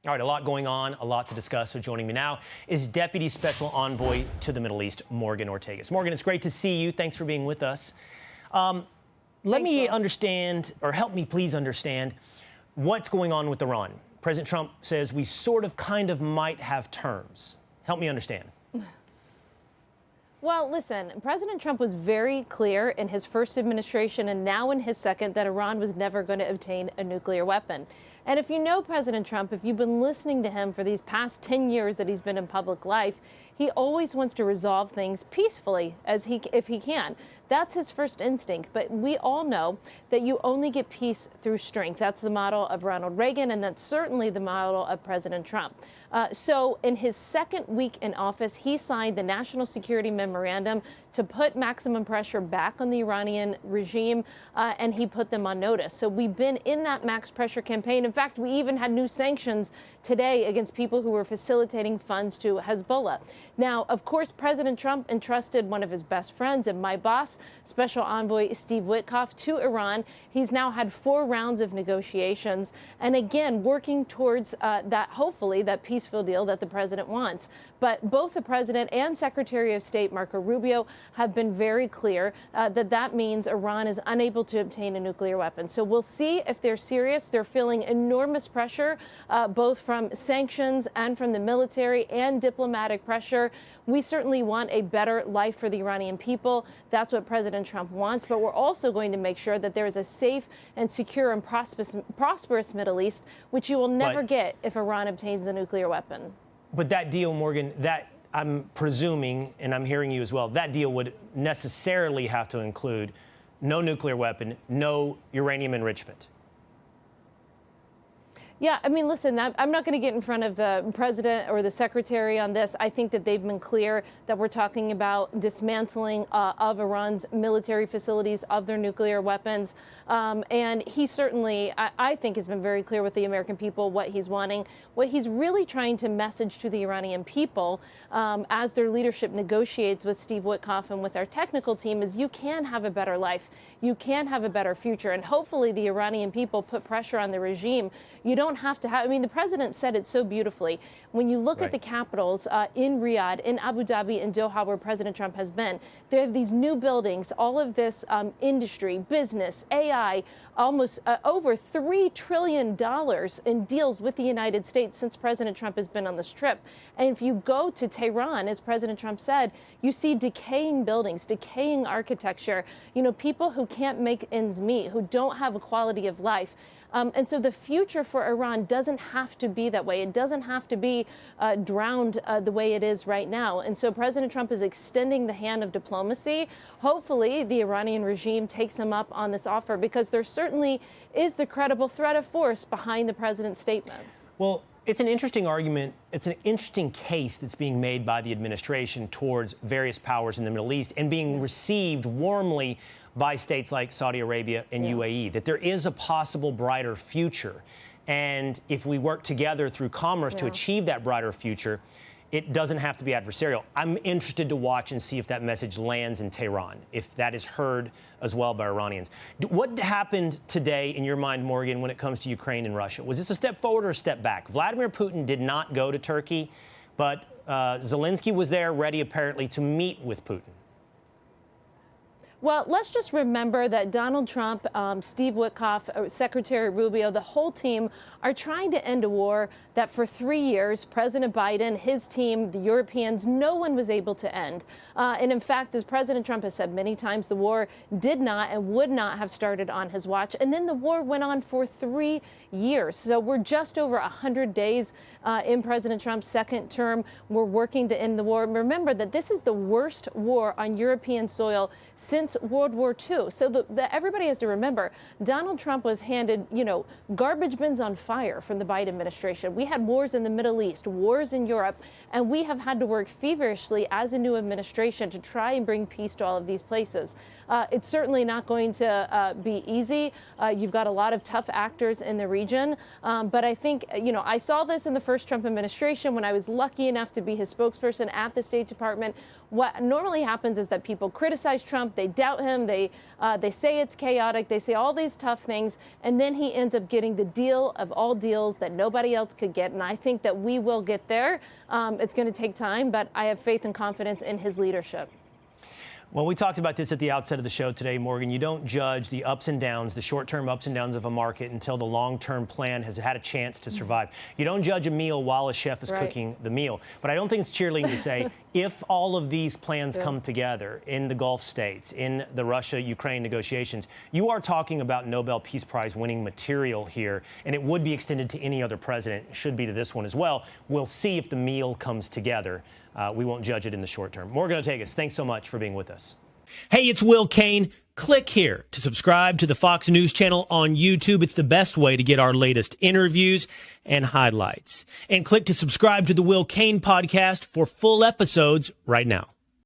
All right, a lot going on, a lot to discuss. So joining me now is Deputy Special Envoy to the Middle East, Morgan Ortagus. Morgan, it's great to see you. Thanks for being with us. Let me understand, or help me please understand, what's going on with Iran. President Trump says we sort of, kind of, might have terms. Help me understand. Well, listen, President Trump was very clear in his first administration and now in his second that Iran was never going to obtain a nuclear weapon. And if you know President Trump, if you've been listening to him for these past 10 years that he's been in public life, he always wants to resolve things peacefully if he can. That's his first instinct. But we all know that you only get peace through strength. That's the model of Ronald Reagan, and that's certainly the model of President Trump. So in his second week in office, he signed the National Security Memorandum to put maximum pressure back on the Iranian regime, and he put them on notice. So we've been in that max pressure campaign. In fact, we even had new sanctions today against people who were facilitating funds to Hezbollah. Now, of course, President Trump entrusted one of his best friends and my boss, Special Envoy Steve Witkoff, to Iran. He's now had 4 rounds of negotiations, and again, working towards hopefully that peaceful deal that the president wants. But both the president and Secretary of State Marco Rubio have been very clear that means Iran is unable to obtain a nuclear weapon. So we'll see if they're serious. They're feeling enormous pressure, both from sanctions and from the military and diplomatic pressure. We certainly want a better life for the Iranian people. That's what President Trump wants. But we're also going to make sure that there is a safe and secure and prosperous Middle East, which you will never get if Iran obtains a nuclear weapon. But that deal, Morgan, that I'm presuming, and I'm hearing you as well, that deal would necessarily have to include no nuclear weapon, no uranium enrichment. Yeah, I mean, listen, I'm not going to get in front of the president or the secretary on this. I think that they've been clear that we're talking about dismantling of Iran's military facilities, of their nuclear weapons. And he certainly, I think, has been very clear with the American people what he's wanting. What he's really trying to message to the Iranian people as their leadership negotiates with Steve Witkoff and with our technical team is you can have a better life. You can have a better future. And hopefully the Iranian people put pressure on the regime. You don't have to have, I mean, the president said it so beautifully. When you look at the capitals in Riyadh, in Abu Dhabi, in Doha, where President Trump has been, they have these new buildings, all of this industry, business, AI, almost over $3 trillion in deals with the United States since President Trump has been on this trip. And if you go to Tehran, as President Trump said, you see decaying buildings, decaying architecture, you know, people who can't make ends meet, who don't have a quality of life. And so the future for Iran doesn't have to be that way. It doesn't have to be drowned the way it is right now. And so President Trump is extending the hand of diplomacy. Hopefully, the Iranian regime takes him up on this offer, because there certainly is the credible threat of force behind the president's statements. Well, it's an interesting argument. It's an interesting case that's being made by the administration towards various powers in the Middle East and being received warmly by states like Saudi Arabia and UAE, that there is a possible brighter future. And if we work together through commerce to achieve that brighter future, it doesn't have to be adversarial. I'm interested to watch and see if that message lands in Tehran, if that is heard as well by Iranians. What happened today, in your mind, Morgan, when it comes to Ukraine and Russia? Was this a step forward or a step back? Vladimir Putin did not go to Turkey, but Zelensky was there, ready apparently to meet with Putin. Well, let's just remember that Donald Trump, Steve Witkoff, Secretary Rubio, the whole team are trying to end a war that for 3 years, President Biden, his team, the Europeans, no one was able to end. And in fact, as President Trump has said many times, the war did not and would not have started on his watch. And then the war went on for 3 years. So we're just over 100 days in President Trump's second term. We're working to end the war. Remember that this is the worst war on European soil since World War II. So everybody has to remember, Donald Trump was handed, garbage bins on fire from the Biden administration. We had wars in the Middle East, wars in Europe, and we have had to work feverishly as a new administration to try and bring peace to all of these places. It's certainly not going to be easy. You've got a lot of tough actors in the region. But I think, I saw this in the first Trump administration when I was lucky enough to be his spokesperson at the State Department. What normally happens is that people criticize Trump, they doubt him. They say it's chaotic. They say all these tough things. And then he ends up getting the deal of all deals that nobody else could get. And I think that we will get there. It's going to take time, but I have faith and confidence in his leadership. Well, we talked about this at the outset of the show today, Morgan. You don't judge the ups and downs, the short-term ups and downs of a market until the long-term plan has had a chance to survive. You don't judge a meal while a chef is cooking the meal. But I don't think it's cheerleading to say if all of these plans come together in the Gulf states, in the Russia-Ukraine negotiations, you are talking about Nobel Peace Prize winning material here, and it would be extended to any other president. It should be to this one as well. We'll see if the meal comes together. We won't judge it in the short term. Morgan Ortagus, thanks so much for being with us. Hey, it's Will Cain. Click here to subscribe to the Fox News channel on YouTube. It's the best way to get our latest interviews and highlights. And click to subscribe to the Will Cain podcast for full episodes right now.